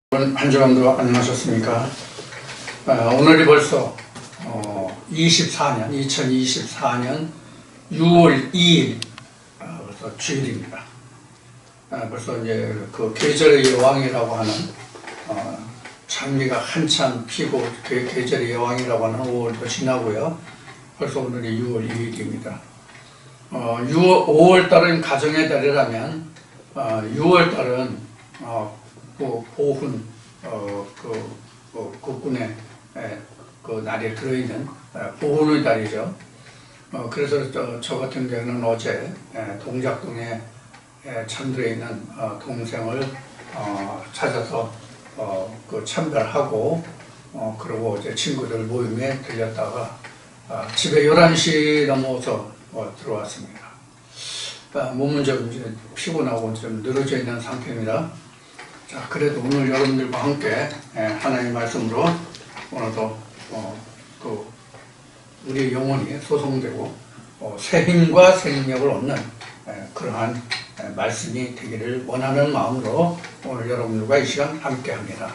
한 주간도 안녕하셨습니까? 오늘이 벌써 2024년 6월 2일 벌써 주일입니다. 벌써 이제 그 계절의 여왕이라고 하는 장미가 한참 피고 계절의 여왕이라고 하는 5월도 지나고요. 벌써 오늘이 6월 2일입니다. 5월달은 가정의 달이라면 6월달은 보훈 국군의 그 날에 들어있는 보훈의 달이죠. 그래서 저 같은 경우는 어제 동작동에 잠들어 있는 동생을 찾아서 그 참배하고 그리고 이제 친구들 모임에 들렸다가 집에 11시 넘어서 들어왔습니다. 몸은 좀 이제 피곤하고 좀 늘어져 있는 상태입니다. 자, 그래도 오늘 여러분들과 함께 하나님의 말씀으로 오늘도 그 우리의 영혼이 소송되고 새 힘과 새 능력을 얻는 그러한 말씀이 되기를 원하는 마음으로 오늘 여러분들과 이 시간 함께 합니다.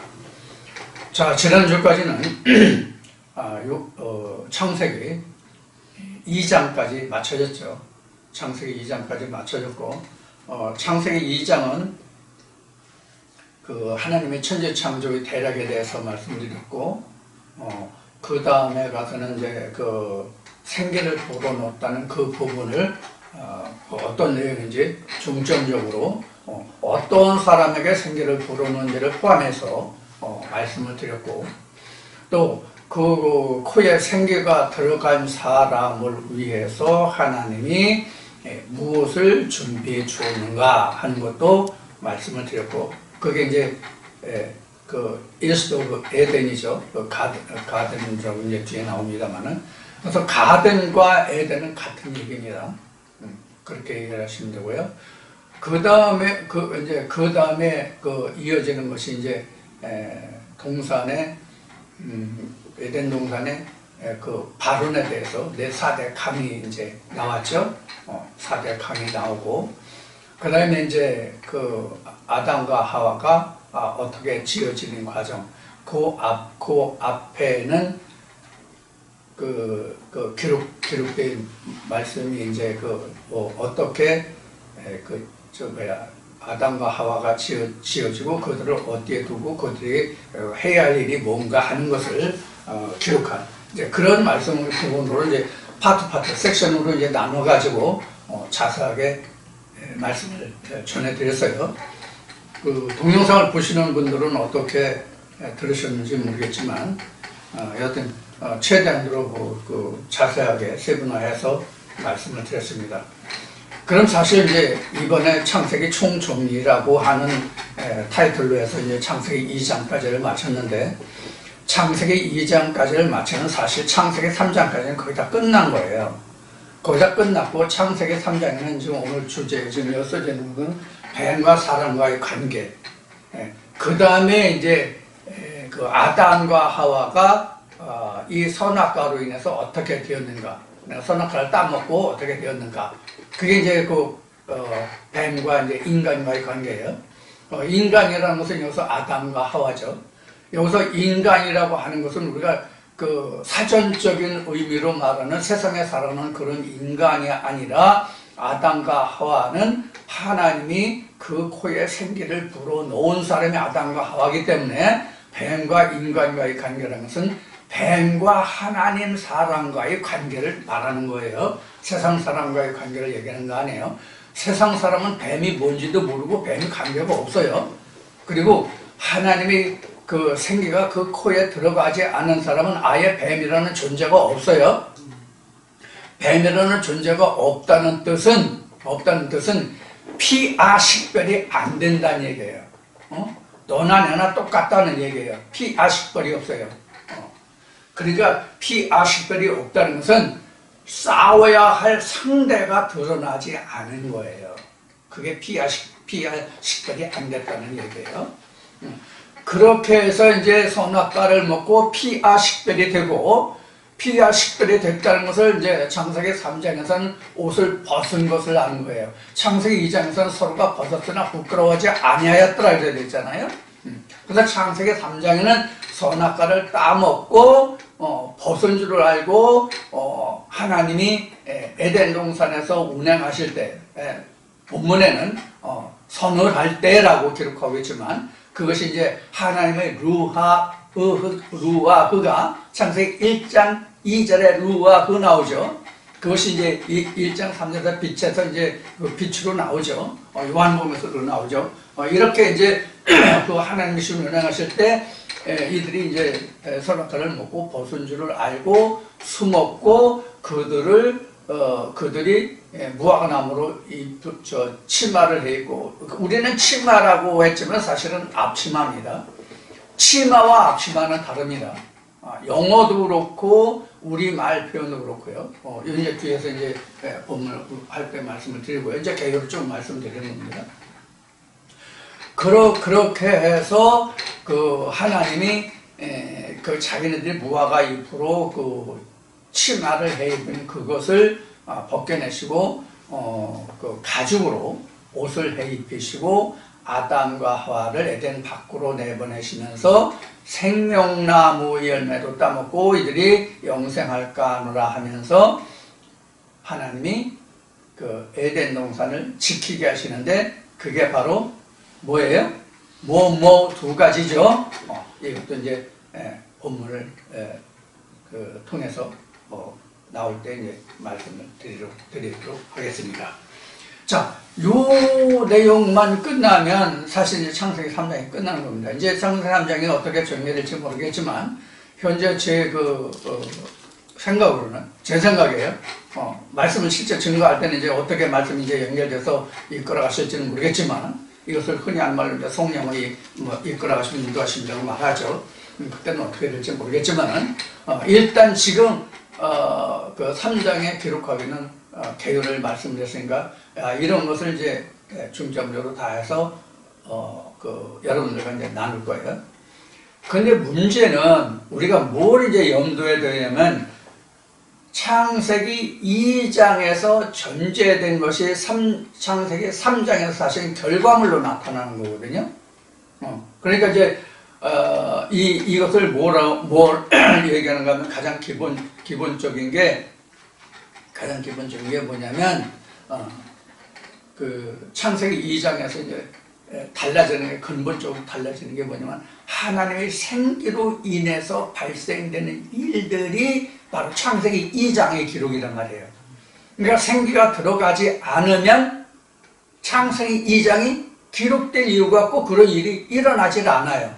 자, 지난주까지는 창세기 2장까지 마쳐졌죠. 창세기 2장까지 마쳐졌고 창세기 2장은 그 하나님의 천지 창조의 대략에 대해서 말씀드렸고 그 다음에 가서는 이제 그 생계를 불어넣었다는 그 부분을 어떤 내용인지 중점적으로 어떤 사람에게 생계를 불어넣는지를 포함해서 말씀을 드렸고 또 그 코에 생계가 들어간 사람을 위해서 하나님이 무엇을 준비해 주었는가 하는 것도 말씀을 드렸고 그게 이제 그 이스트 오브 에덴이죠. 그 가든이라고 이제 뒤에 나옵니다만은 그래서 가든과 에덴은 같은 얘기입니다. 그렇게 얘기를 하시면 되고요. 그 다음에 그 다음에 그 이어지는 것이 이제 동산의 에덴 동산의 그 바론에 대해서 4대 강이 이제 나왔죠. 4대 강이 나오고 그 다음에 이제 그 아담과 하와가 어떻게 지어지는 과정, 그 앞에는 그 기록된 말씀이 이제 어떻게 아담과 하와가 지어지고 그들을 어디에 두고 그들이 해야 할 일이 뭔가 하는 것을 기록한 이제 그런 말씀을 부분으로 이제 파트 섹션으로 이제 나눠 가지고 자세하게 말씀을 전해드렸어요. 그 동영상을 보시는 분들은 어떻게 들으셨는지 모르겠지만 여하튼 최대한으로 그 자세하게 세분화해서 말씀을 드렸습니다. 그럼 사실 이제 이번에 창세기 총정리라고 하는 타이틀로 해서 이제 창세기 2장까지를 마쳤는데 창세기 2장까지를 마치는 사실 창세기 3장까지는 거의 다 끝난 거예요. 거의 다 끝났고 창세기 3장에는 지금 오늘 주제 지금 엿서지는 건 뱀과 사람과의 관계. 그 다음에 이제 그 아담과 하와가 이 선악과로 인해서 어떻게 되었는가. 선악과를 따먹고 어떻게 되었는가. 그게 이제 뱀과 이제 인간과의 관계예요. 인간이라는 것은 여기서 아담과 하와죠. 여기서 인간이라고 하는 것은 우리가 그 사전적인 의미로 말하는 세상에 살아가는 그런 인간이 아니라 아담과 하와는 하나님이 그 코에 생기를 불어넣은 사람이 아담과 하와이기 때문에 뱀과 인간과의 관계라는 것은 뱀과 하나님 사람과의 관계를 말하는 거예요. 세상 사람과의 관계를 얘기하는 거 아니에요. 세상 사람은 뱀이 뭔지도 모르고 뱀이 관계가 없어요. 그리고 하나님이 그 생기가 그 코에 들어가지 않은 사람은 아예 뱀이라는 존재가 없어요. 뱀이라는 존재가 없다는 뜻은 피아 식별이 안 된다는 얘기예요. 너나 내나 똑같다는 얘기예요. 피아 식별이 없어요. 그러니까 피아 식별이 없다는 것은 싸워야 할 상대가 드러나지 않은 거예요. 그게 피아 식별이 안 됐다는 얘기예요. 그렇게 해서 이제 선악과를 먹고 피아 식별이 되고 피아 식별이 됐다는 것을 이제 창세기 3장에서는 옷을 벗은 것을 아는 거예요. 창세기 2장에서는 서로가 벗었으나 부끄러워하지 아니하였더라 이렇게 되어 있잖아요. 그래서 창세기 3장에는 선악과를 따먹고 벗은 줄을 알고 하나님이 에덴 동산에서 운행하실 때 본문에는 선을 할 때라고 기록하고 있지만 그것이 이제 하나님의 루아흐가 창세기 1장 2절에 루아흐 나오죠. 그것이 이제 1장 3절에서 빛에서 이제 그 빛으로 나오죠. 요한복음에서도 나오죠. 이렇게 이제 그 하나님이 운행하실 때 이들이 이제 선악과를 먹고 벗은 줄을 알고 숨었고 그들이 무화과나무로 치마를 해 입고 우리는 치마라고 했지만 사실은 앞치마입니다. 치마와 앞치마는 다릅니다. 영어도 그렇고 우리말 표현도 그렇고요. 이제 뒤에서 이제 본문을 할 때 말씀을 드리고요. 이제 개요를 좀 말씀드리는 겁니다. 그렇게 해서 그 하나님이 그 자기네들이 무화과 잎으로 그 치마를 해 입은 그것을 벗겨내시고 그 가죽으로 옷을 해 입히시고 아담과 하와를 에덴 밖으로 내보내시면서 생명나무 열매도 따먹고 이들이 영생할까 하노라 하면서 하나님이 그 에덴 동산을 지키게 하시는데 그게 바로 뭐예요? 두 가지죠. 이것도 이제 본문을 통해서 나올 때 이제 말씀을 드리도록 하겠습니다. 자, 요 내용만 끝나면 사실 이제 창세기 3장이 끝나는 겁니다. 이제 창세기 3장이 어떻게 정리될지 모르겠지만 현재 제 생각으로는 제 생각이에요. 말씀을 실제 증거할 때는 이제 어떻게 말씀이 이제 연결돼서 이끌어가실지는 모르겠지만 이것을 흔히 한 말로 이제 성령이 이끌어가시면 인도하신다고 말하죠. 그때는 어떻게 될지 모르겠지만 일단 지금 그 3장에 기록하기는 개요를 말씀드렸으니까 이런 것을 이제 중점적으로 다 해서 여러분들과 이제 나눌 거예요. 그런데 문제는 우리가 뭘 이제 염두에 두냐면 창세기 2장에서 전제된 것이 창세기 3장에서 사실 결과물로 나타나는 거거든요. 그러니까 이제 이것을 뭘 얘기하는가 하면 가장 기본적인 게 뭐냐면 그 창세기 2장에서 이제 달라지는 게 근본적으로 달라지는 게 뭐냐면 하나님의 생기로 인해서 발생되는 일들이 바로 창세기 2장의 기록이란 말이에요. 그러니까 생기가 들어가지 않으면 창세기 2장이 기록될 이유가 없고 그런 일이 일어나질 않아요.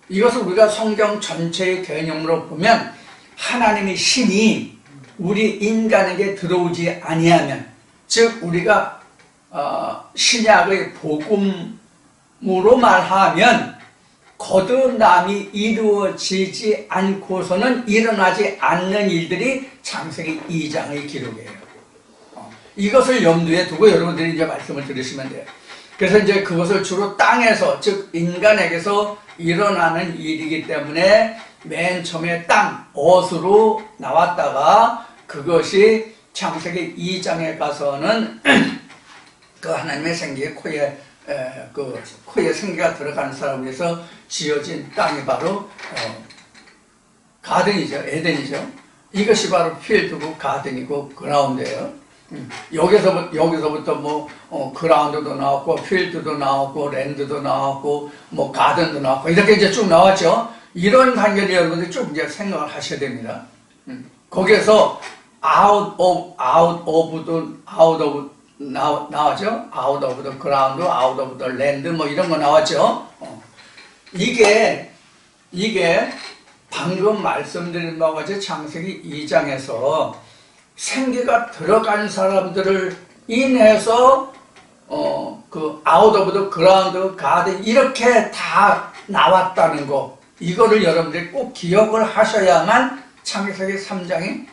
이것을 우리가 성경 전체의 개념으로 보면 하나님의 신이 우리 인간에게 들어오지 아니하면 즉 우리가 신약의 복음으로 말하면 거듭남이 이루어지지 않고서는 일어나지 않는 일들이 창세기 2장의 기록이에요. 이것을 염두에 두고 여러분들이 이제 말씀을 들으시면 돼요. 그래서 이제 그것을 주로 땅에서 즉 인간에게서 일어나는 일이기 때문에 맨 처음에 어스로 나왔다가 그것이 창세기 2장에 가서는 그 하나님의 생기의 코에 생기가 들어가는 사람을 위해서 지어진 땅이 바로 가든이죠. 에덴이죠. 이것이 바로 필드고 가든이고 그라운드예요. 여기서부터 뭐 그라운드도 나왔고 필드도 나왔고 랜드도 나왔고 뭐 가든도 나왔고 이렇게 이제 쭉 나왔죠. 이런 관계를 여러분들이 쭉 이제 생각을 하셔야 됩니다. 거기에서 out of 나왔죠. out of the ground, out of the land 뭐 이런 거 나왔죠. 이게 방금 말씀드린 바와 같이 창세기 2장에서 생기가 들어간 사람들을 인해서 그 out of the ground, garden 이렇게 다 나왔다는 거 이거를 여러분들이 꼭 기억을 하셔야만 창세기 3장이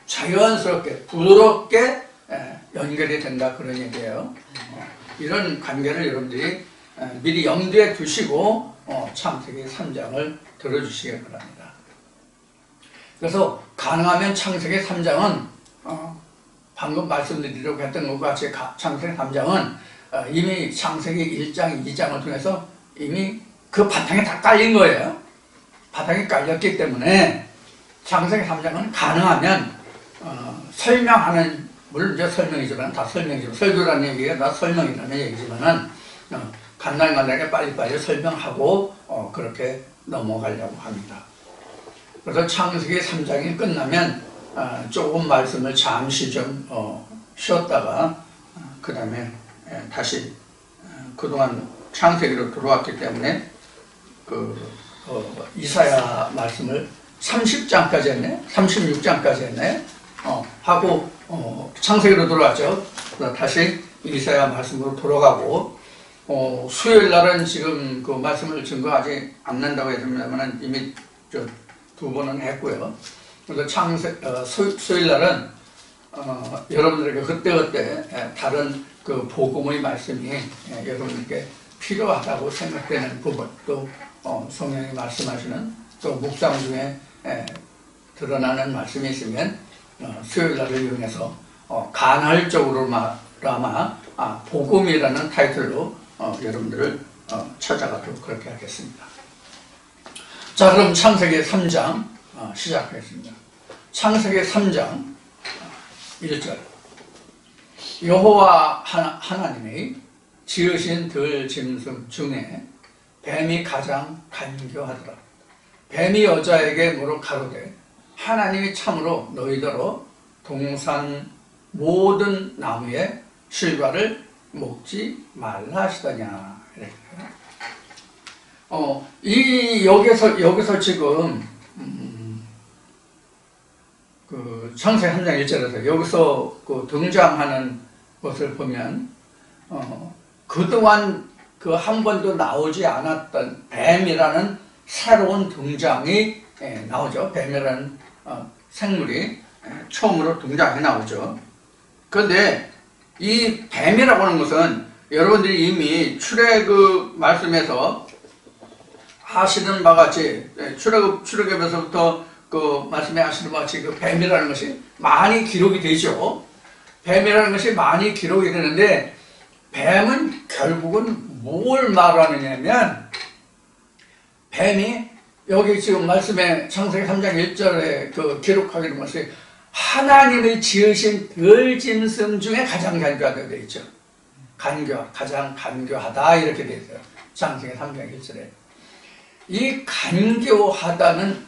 자연스럽게 부드럽게 연결이 된다 그런 얘기예요. 이런 관계를 여러분들이 미리 염두에 두시고 창세기 3장을 들어주시기 바랍니다. 그래서 가능하면 창세기 3장은 방금 말씀드리려고 했던 것과 같이 창세기 3장은 이미 창세기 1장, 2장을 통해서 이미 그 바탕에 다 깔린 거예요. 바탕에 깔렸기 때문에 창세기 3장은 가능하면 설명하는, 물론 이제 설명이지만 다 설명이지만, 설교라는 얘기가 다 설명이라는 얘기지만은 간단하게 빨리빨리 설명하고 그렇게 넘어가려고 합니다. 그래서 창세기 3장이 끝나면 조금 말씀을 잠시 좀 쉬었다가 그 다음에 다시 그동안 창세기로 들어왔기 때문에 이사야 말씀을 30장까지 했네, 36장까지 했네, 하고 창세기로 들어왔죠. 다시 이사야 말씀으로 돌아가고, 수요일 날은 지금 그 말씀을 증거하지 않는다고 했습니다만 이미 두 번은 했고요. 그래서 수요일 날은 여러분들에게 그때그때 다른 그 복음의 말씀이 여러분에게 필요하다고 생각되는 부분, 또 성령이 말씀하시는, 또 묵상 중에 드러나는 말씀이 있으면 수요일 날을 이용해서 간헐적으로나마 복음이라는 타이틀로 여러분들을 찾아가도록 그렇게 하겠습니다. 자, 그럼 창세기 3장 시작하겠습니다. 창세기 3장 1절. 여호와 하나님이 지으신 들 짐승 중에 뱀이 가장 간교하더라. 뱀이 여자에게 물어 가로되 하나님이 참으로 너희더러 동산 모든 나무의 실과를 먹지 말라 하시더냐. 여기서 지금 그 창세기 3장 1절에서 여기서 그 등장하는 것을 보면 그동안 그 한 번도 나오지 않았던 뱀이라는 새로운 등장이 나오죠. 뱀이라는 생물이 처음으로 등장해 나오죠. 그런데 이 뱀이라고 하는 것은 여러분들이 이미 출애굽 말씀에서 하시는 바와 같이, 출애굽에서부터 그 말씀에 하시는 바와 같이 그 뱀이라는 것이 많이 기록이 되죠. 뱀이라는 것이 많이 기록이 되는데, 뱀은 결국은 뭘 말하느냐면, 뱀이 여기 지금 말씀에 창세기 3장 1절에 그 기록하기는 것이 하나님이 지으신 들짐승 중에 가장 간교하다고 되어 있죠. 가장 간교하다 이렇게 되어 있어요. 창세기 3장 1절에. 이 간교하다는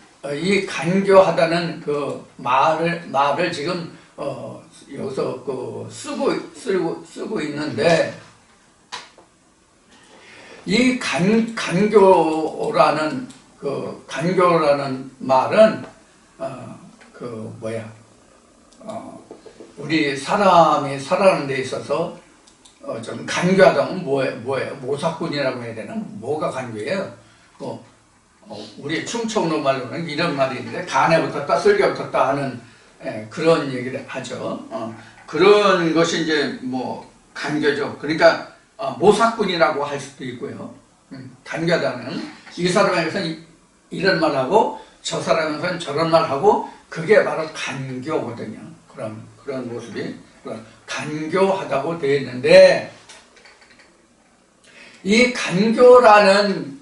그 말을 지금 여기서 그 쓰고 있는데, 이 간교라는 말은 우리 사람이 살아가는 데 있어서 좀 간교하다면 뭐예요? 모사꾼이라고 해야 되나? 뭐가 간교예요? 우리 충청도 말로는 이런 말이 있는데, 간에 붙었다, 쓸개 붙었다 하는 그런 얘기를 하죠. 그런 것이 이제 간교죠. 그러니까 모사꾼이라고 할 수도 있고요. 간교하다는, 이 사람에게서는 이런 말하고 저 사람에게서는 저런 말하고, 그게 바로 간교거든요. 그런 모습이 간교하다고 되어 있는데, 이 간교라는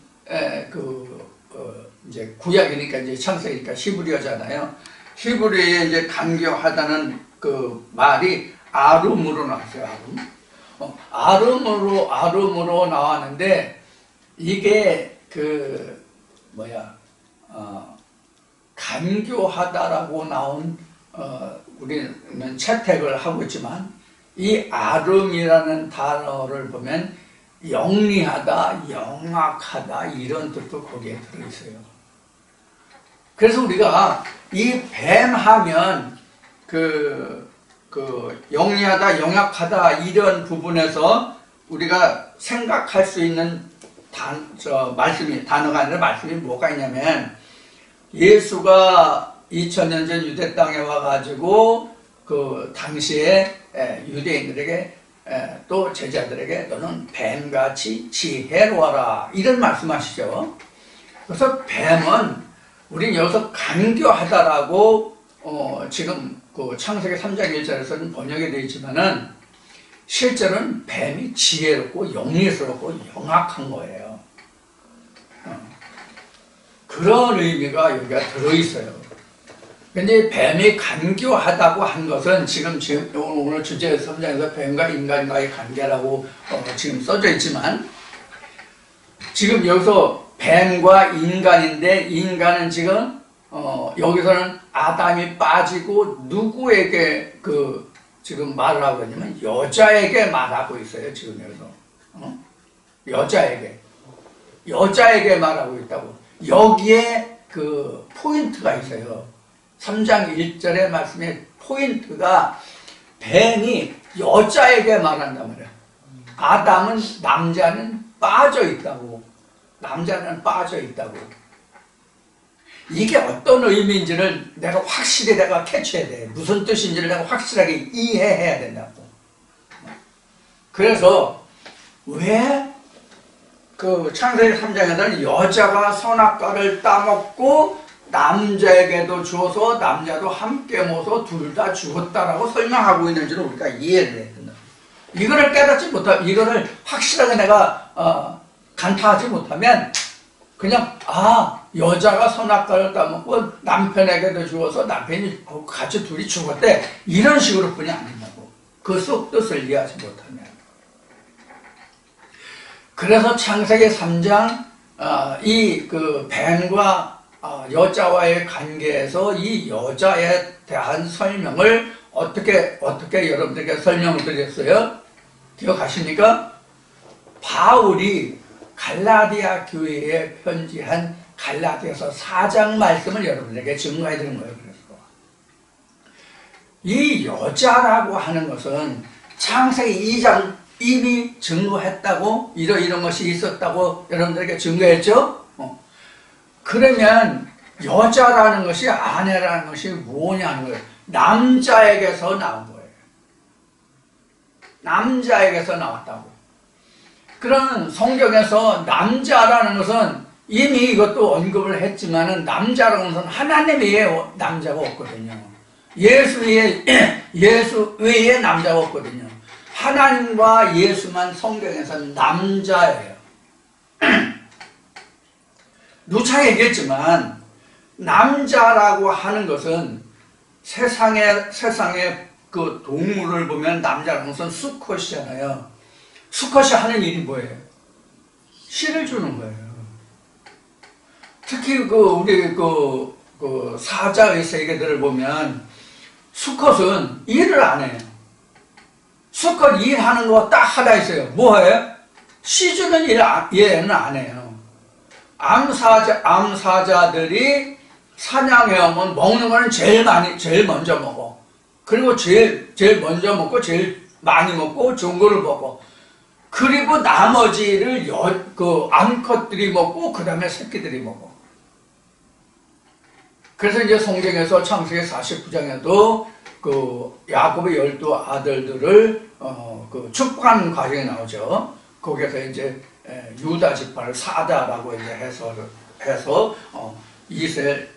이제 구약이니까 이제 창세기니까 히브리어잖아요. 히브리어에 이제 간교하다는 그 말이 아름으로 나왔어요. 아름으로 나왔는데, 이게 간교하다라고 나온, 우리는 채택을 하고 있지만, 이 아름이라는 단어를 보면 영리하다, 영악하다 이런 뜻도 거기에 들어있어요. 그래서 우리가 이 뱀 하면 영리하다, 영악하다 이런 부분에서 우리가 생각할 수 있는 단어가 아니라 말씀이 뭐가 있냐면, 예수가 2000년 전 유대 땅에 와가지고 그 당시에 유대인들에게 또 제자들에게 너는 뱀같이 지혜로워라 이런 말씀하시죠. 그래서 뱀은 우린 여기서 간교하다라고 지금 그 창세기 3장 1절에서는 번역이 되어 있지만은, 실제로는 뱀이 지혜롭고 영리스럽고 영악한 거예요. 그런 의미가 여기가 들어있어요. 근데 뱀이 간교하다고 한 것은 지금 오늘 주제 3장에서 뱀과 인간과의 관계라고 지금 써져 있지만, 지금 여기서 뱀과 인간인데, 인간은 지금 여기서는 아담이 빠지고 누구에게 지금 말을 하고 있냐면 여자에게 말하고 있어요. 지금 여기서 여자에게 말하고 있다고. 여기에 포인트가 있어요. 3장 1절의 말씀에 포인트가 뱀이 여자에게 말한단 말이에요. 아담은, 남자는 빠져 있다고. 남자는 빠져 있다고. 이게 어떤 의미인지를 내가 확실히 캐치해야 돼. 무슨 뜻인지를 내가 확실하게 이해해야 된다고. 그래서 왜 창세기 3장에서는 여자가 선악과를 따먹고 남자에게도 주어서 남자도 함께 먹어서 둘 다 죽었다라고 설명하고 있는지를 우리가 이해를 해야 된다. 이거를 깨닫지 못하면, 이거를 확실하게 내가 간파하지 못하면 그냥 여자가 선악과를 따먹고 남편에게도 주어서 남편이 같이 둘이 죽었대, 이런 식으로 뿐이 안 된다고. 그 속 뜻을 이해하지 못하면. 그래서 창세기 3장 이 뱀과 여자와의 관계에서 이 여자에 대한 설명을 어떻게 여러분들에게 설명을 드렸어요? 기억하십니까? 바울이 갈라디아 교회에 편지한 갈라디아서 4장 말씀을 여러분에게 증거해 드린 거예요. 그래서 이 여자라고 하는 것은 창세기 2장 이미 증거했다고, 이런 것이 있었다고 여러분들에게 증거했죠? 그러면 여자라는 것이, 아내라는 것이 뭐냐는 거예요. 남자에게서 나온 거예요. 남자에게서 나왔다고. 그러면 성경에서 남자라는 것은 이미 이것도 언급을 했지만은, 남자라는 것은 하나님 외에 남자가 없거든요. 예수 외에 남자가 없거든요. 하나님과 예수만 성경에서는 남자예요. 누차 얘기했지만 남자라고 하는 것은 세상에 동물을 보면 남자라는 것은 수컷이잖아요. 수컷이 하는 일이 뭐예요? 씨를 주는 거예요. 특히 우리 사자의 세계들을 보면 수컷은 일을 안 해요. 수컷 일하는 거 딱 하나 있어요. 뭐예요? 씨 주는 얘는 안 해요. 암사자들이 사냥해 오면 먹는 거는 제일 먼저 먹어. 그리고 제일 먼저 먹고 제일 많이 먹고 좋은 거를 먹어. 그리고 나머지를 암컷들이 먹고 그 다음에 새끼들이 먹어. 그래서 이제 성경에서 창세기 49장에도 야곱의 12아들들을 축복하는 과정이 나오죠. 거기서 이제 유다 지파를 사다라고 이제 해서 이스라엘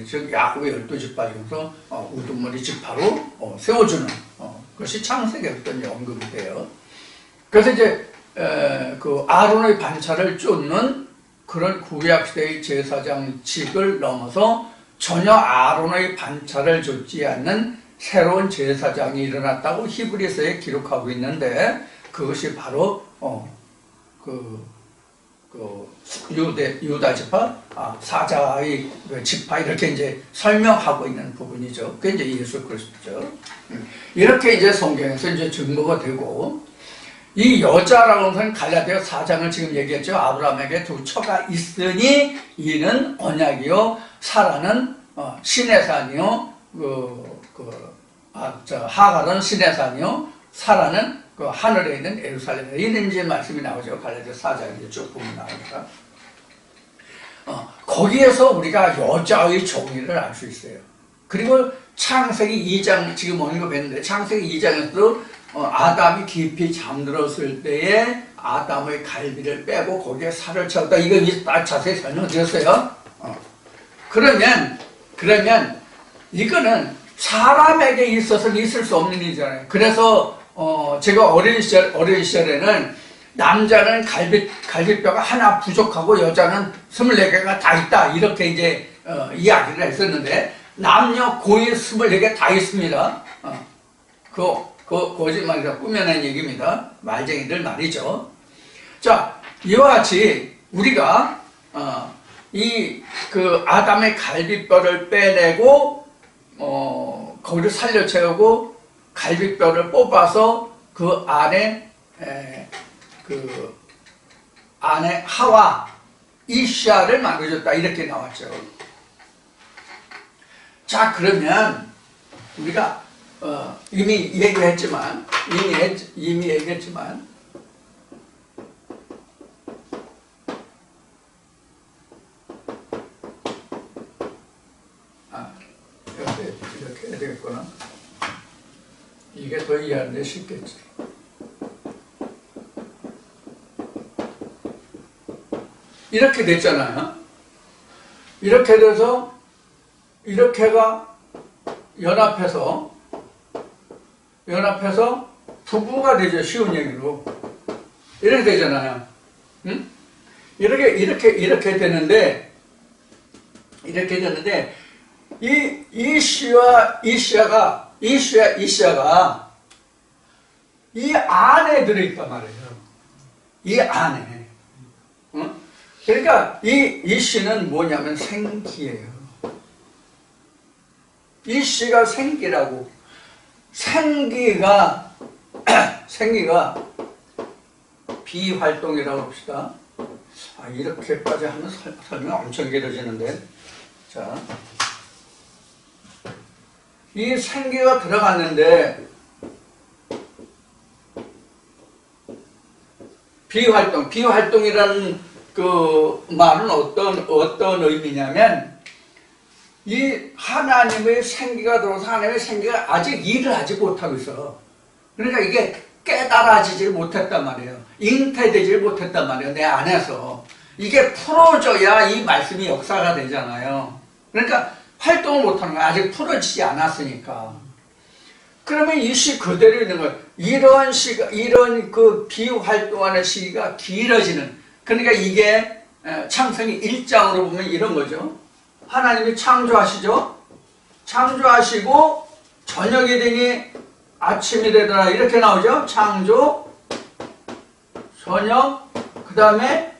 즉 야곱의 12지파 중에서 우두머리 지파로 세워주는 것이 창세기부터 이제 언급이 돼요. 그래서 이제 아론의 반차를 쫓는 그런 구약 시대의 제사장직을 넘어서 전혀 아론의 반차를 쫓지 않는 새로운 제사장이 일어났다고 히브리서에 기록하고 있는데, 그것이 바로 유다 지파, 사자의 지파, 이렇게 이제 설명하고 있는 부분이죠. 그게 이제 예수 그리스도죠. 이렇게 이제 성경에서 이제 증거가 되고, 이 여자라고 하는 것은 갈라디아 4장을 지금 얘기했죠. 아브라함에게 두 처가 있으니 이는 언약이요, 사라는 신의 산이요, 하갈은 신의 산이요, 사라는 하늘에 있는 예루살렘에 이런 이제 말씀이 나오죠. 갈라디아 4장에 쭉 보면 나오니까. 거기에서 우리가 여자의 종의를 알 수 있어요. 그리고 창세기 2장 지금 언급했는데, 창세기 2장에서도 아담이 깊이 잠들었을 때에 아담의 갈비를 빼고 거기에 살을 채웠다. 이거 다 자세히 설명드렸어요. 그러면 이거는 사람에게 있어서는 있을 수 없는 일이잖아요. 그래서 제가 어린 시절에는 남자는 갈비뼈가 하나 부족하고 여자는 24개가 다 있다. 이렇게 이제 이야기를 했었는데 남녀 고인 24개 다 있습니다. 그 거짓말이라 꾸며낸 얘기입니다. 말쟁이들 말이죠. 자, 이와 같이 우리가 그 아담의 갈비뼈를 빼내고 거기를 살려 채우고 갈비뼈를 뽑아서 그 안에 하와 이시아를 만들어줬다 이렇게 나왔죠. 자, 그러면 우리가 이미 얘기했지만 이렇게 해야 되겠구나. 이게 더 이해하는데 쉽겠지. 이렇게 됐잖아요. 이렇게 돼서 이렇게가 연합해서 부부가 되죠. 쉬운 얘기로 이렇게 되잖아요. 응? 이렇게 되는데 이시아가 이 안에 들어있단 말이에요. 이 안에. 응? 그러니까 이시는 뭐냐면 생기예요. 이시가 생기라고. 생기가 비활동이라고 합시다. 이렇게까지 하면 설명 엄청 길어지는데. 자, 이 생기가 들어갔는데 비활동이라는 그 말은 어떤 의미냐면 이 하나님의 생기가 들어서 하나님의 생기가 아직 일을 하지 못하고 있어. 그러니까 이게 깨달아지질 못했단 말이에요. 잉태되질 못했단 말이에요. 내 안에서. 이게 풀어져야 이 말씀이 역사가 되잖아요. 그러니까 활동을 못하는 거야. 아직 풀어지지 않았으니까. 그러면 이 시 그대로 있는 거예요. 이런 그 비활동하는 시기가 길어지는. 그러니까 이게 창세기 1장으로 보면 이런 거죠. 하나님이 창조하시죠. 창조하시고 저녁이 되니 아침이 되더라 이렇게 나오죠. 창조, 저녁, 그 다음에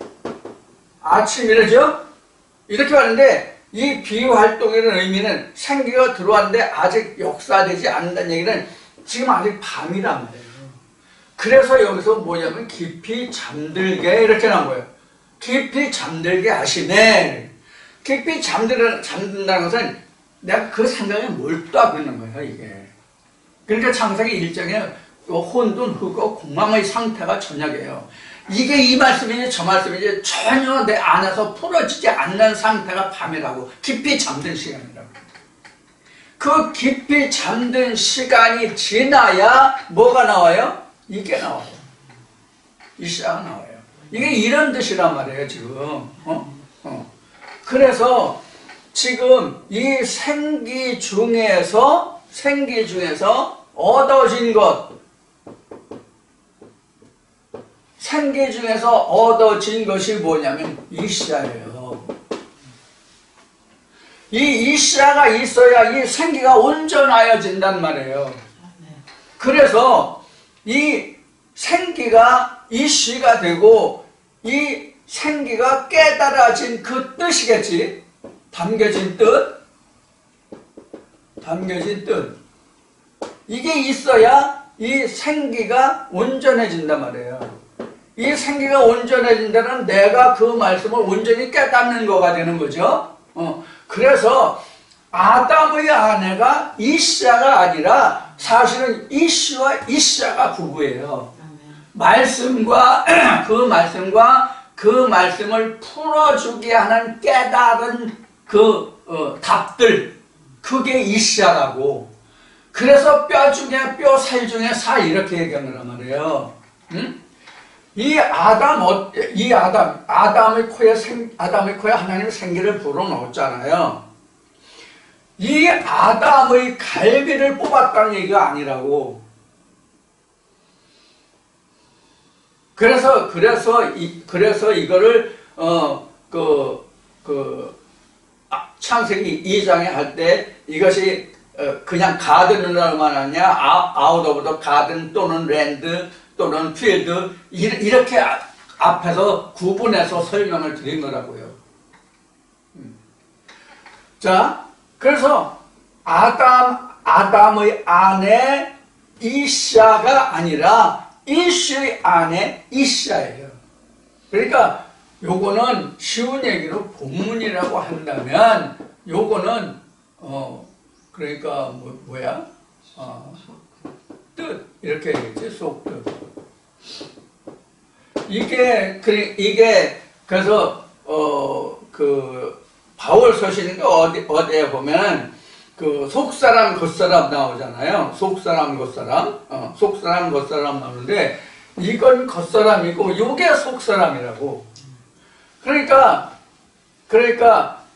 아침이래죠. 이렇게 하는데 이 비활동이라는 의미는 생기가 들어왔는데 아직 역사되지 않는다는 얘기는 지금 아직 밤이란 말이에요. 그래서 여기서 뭐냐면 깊이 잠들게 이렇게 나온 거예요. 깊이 잠들게 하시네. 깊이 잠든다는 것은 내가 그 생각에 몰두하고 있는 거예요, 이게. 그러니까 창세기 1장에 혼돈, 흑어, 공망의 상태가 저녁이에요. 이게 이 말씀이지 저 말씀이지 전혀 내 안에서 풀어지지 않는 상태가 밤이라고. 깊이 잠든 시간이라고. 그 깊이 잠든 시간이 지나야 뭐가 나와요? 이게 나와요. 이시아가 나와요. 이게 이런 뜻이란 말이에요, 지금. 그래서 지금 이 생기 중에서 얻어진 것, 생기 중에서 얻어진 것이 뭐냐면 이시아예요. 이 이시아가 있어야 이 생기가 온전하여진단 말이에요. 그래서 이 생기가 이시가 되고 이 생기가 깨달아진 그 뜻이겠지. 담겨진 뜻. 이게 있어야 이 생기가 온전해진단 말이에요. 이 생기가 온전해진다는 내가 그 말씀을 온전히 깨닫는 거가 되는 거죠. 그래서 아담의 아내가 이시아가 아니라 사실은 이시와 이시아가 부부예요. 말씀과 그 말씀을 풀어주게 하는 깨달은 그 답들, 그게 이시아라고. 그래서 뼈 중에 뼈, 살 중에 살 이렇게 얘기한 거란 말이에요. 응? 아담의 코에 하나님의 생기를 불어넣었잖아요. 이 아담의 갈비를 뽑았다는 얘기가 아니라고. 그래서 이거를 창세기 2장에 할 때 이것이 그냥 가든이라고만 하냐, 아웃 오브 더 가든 또는 랜드 또는 필드 이렇게 앞에서 구분해서 설명을 드린 거라고요. 자, 그래서 아담의 아내 이샤가 아니라 이슈의 아내 이샤예요. 그러니까 요거는 쉬운 얘기로 본문이라고 한다면 요거는 그러니까 뭐야? 뜻 이렇게 얘기지, 속뜻. 이게 그래서 바울 서신인가 어디에 보면 그 속사람 겉사람 나오잖아요. 속사람 겉사람, 속사람 겉사람 나오는데 이건 겉사람이고 요게 속사람이라고. 그러니까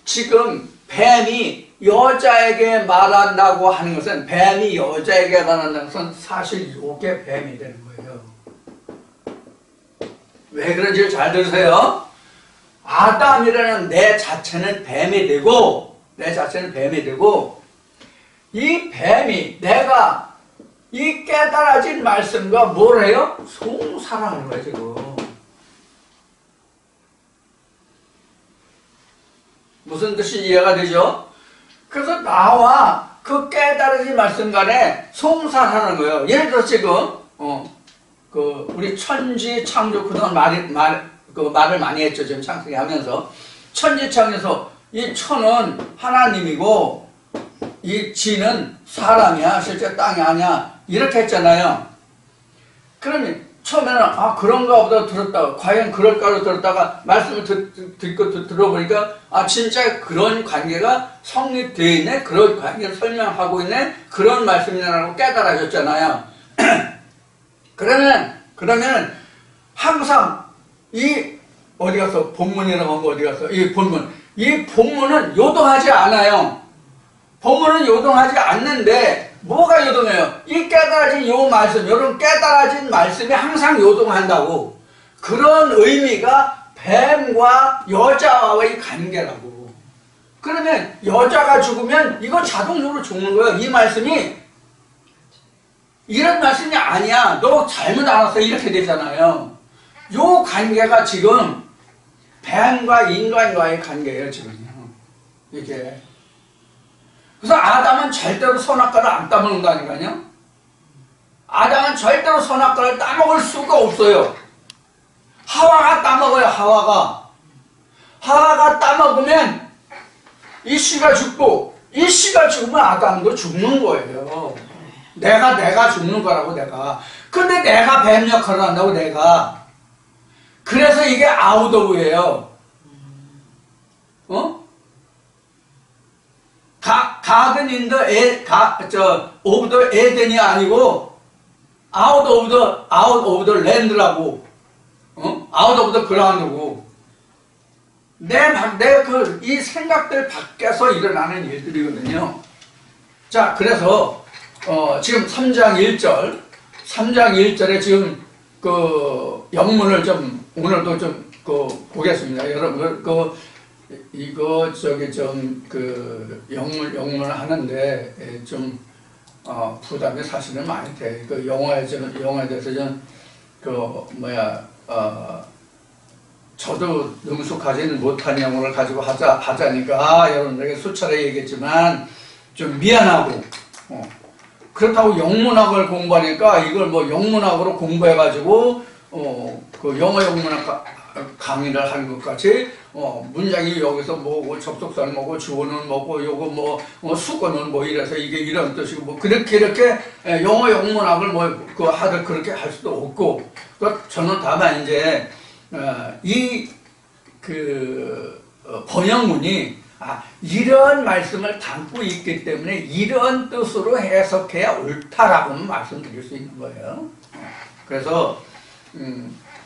지금 뱀이 여자에게 말한다고 하는 것은, 뱀이 여자에게 말한다는 것은 사실 요게 뱀이 되는 거예요. 왜 그런지 잘 들으세요. 아담이라는 내 자체는 뱀이 되고, 이 뱀이 내가 이 깨달아진 말씀과 뭘 해요? 송사라는 거예요, 지금. 무슨 뜻이 이해가 되죠? 그래서 나와 그 깨달아진 말씀 간에 송사하는 거예요. 예를 들어 지금 우리 천지 창조 그동안 말을 많이 했죠. 지금 창세기 하면서 천지 창조에서 이 천은 하나님이고 이 지는 사람이야, 실제 땅이 아니야, 이렇게 했잖아요. 그러면 처음에는 그런가 보다 들었다가, 과연 그럴까로 들었다가 말씀을 듣고 들어보니까 진짜 그런 관계가 성립되어 있네, 그런 관계를 설명하고 있네, 그런 말씀이라고 깨달아졌잖아요. 그러면 항상 어디 가서 본문이라고 한 거 어디 가서 이 본문은 요동하지 않아요. 본문은 요동하지 않는데 뭐가 요동해요? 이 깨달아진 요 말씀, 요런 깨달아진 말씀이 항상 요동한다고. 그런 의미가 뱀과 여자와의 관계라고. 그러면 여자가 죽으면 이거 자동적으로 죽는 거예요. 이 말씀이 이런 말씀이 아니야, 너 잘못 알았어, 이렇게 되잖아요. 요 관계가 지금 뱀과 인간과의 관계예요, 지금요. 이게. 그래서 아담은 절대로 선악과를 안 따먹는다니까요. 아담은 절대로 선악과를 따먹을 수가 없어요. 하와가 따먹어요, 하와가 따먹으면 이씨가 죽고, 이씨가 죽으면 아담도 죽는 거예요. 내가 죽는 거라고, 내가. 근데 내가 뱀 역할을 한다고, 내가. 그래서 이게 아웃 오브예요. 가든 인더 오브 더 에덴이 아니고 아웃 오브 더 랜드라고. 아웃 오브 더 그라운드고. 이 생각들 밖에서 일어나는 일들이거든요. 자, 그래서 지금 3장 1절에 지금 영문을 좀 오늘도 좀 보겠습니다. 여러분 이거 영문을 하는데 좀 부담이 사실은 많이 돼. 영어에 대해서 저도 능숙하지는 못한 영어를 가지고 하자니까 여러분들에게 수차례 얘기했지만 좀 미안하고, 그렇다고 영문학을 공부하니까 이걸 영문학으로 공부해가지고 영어 영문학 강의를 하는 것 같이 문장이 여기서 뭐고 접속사는 뭐고 주어는 뭐고 요거 수거는 이래서 이게 이런 뜻이고 이렇게 영어 영문학을 하들 그렇게 할 수도 없고. 저는 다만 이제 번역문이 이런 말씀을 담고 있기 때문에 이런 뜻으로 해석해야 옳다라고는 말씀드릴 수 있는 거예요. 그래서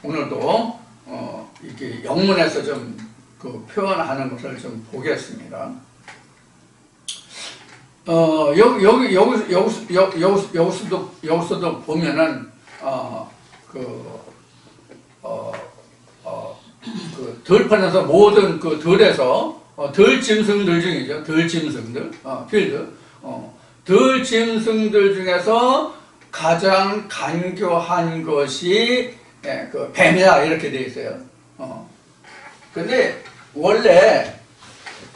오늘도 이렇게 영문에서 좀 표현하는 것을 좀 보겠습니다. 여기서도 보면은 그 들판에서 모든 그 들에서 들 짐승들 중이죠. 들 짐승들, 필드. 들 짐승들 중에서 가장 간교한 것이 그 뱀이다 이렇게 되어 있어요. 근데 원래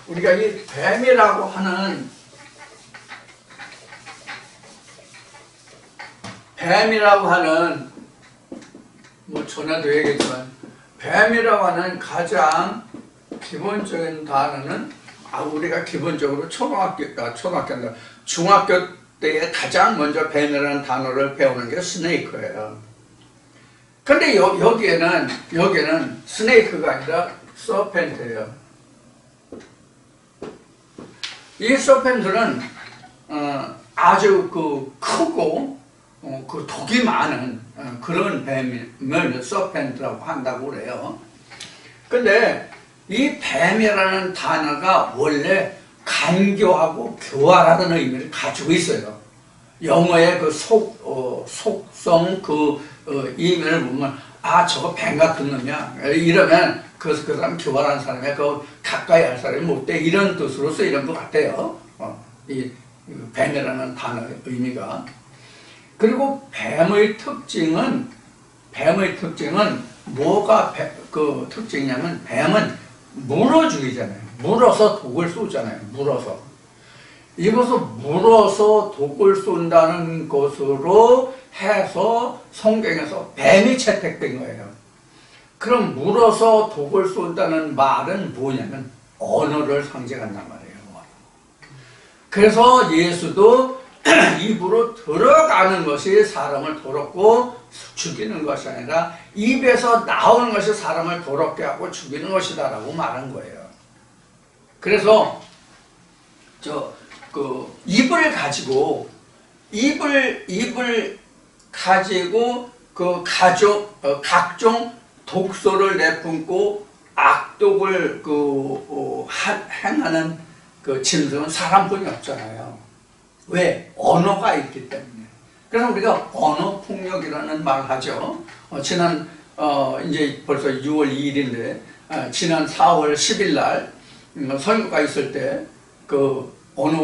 우리가 이 뱀이라고 하는 뭐 전에도 얘기했지만 뱀이라고 하는 가장 기본적인 단어는 우리가 기본적으로 중학교 때에 가장 먼저 뱀이라는 단어를 배우는 게 스네이크예요. 근데 여기에는 스네이크가 아니라 서펜트예요. 이 서펜트는 아주 크고 그 독이 많은 그런 뱀을 서펜트라고 한다고 그래요. 근데 이 뱀이라는 단어가 원래 간교하고 교활하다는 의미를 가지고 있어요. 영어의 그 속성 의미를 보면 저거 뱀 같은 놈이야 이러면 그 사람 교활한 사람이야, 그 가까이 할 사람이 못 돼, 이런 뜻으로 쓰이는 것 같아요. 이 뱀이라는 단어의 의미가. 그리고 뱀의 특징은 뭐가 그 특징이냐면 뱀은 물어주기잖아요. 물어서 독을 쏘잖아요. 이것을 물어서 독을 쏜다는 것으로 해서 성경에서 뱀이 채택된 거예요. 그럼 물어서 독을 쏜다는 말은 뭐냐면 언어를 상징한단 말이에요. 그래서 예수도 입으로 들어가는 것이 사람을 더럽고 죽이는 것이 아니라 입에서 나오는 것이 사람을 더럽게 하고 죽이는 것이다 라고 말한 거예요. 그래서 입을 가지고 그 각종 독소를 내뿜고 악독을 행하는 그 짐승은 사람뿐이 없잖아요. 왜? 언어가 있기 때문에. 그래서 우리가 언어 폭력이라는 말을 하죠. 이제 벌써 6월 2일인데 지난 4월 10일 날 선거가 있을 때 그 어느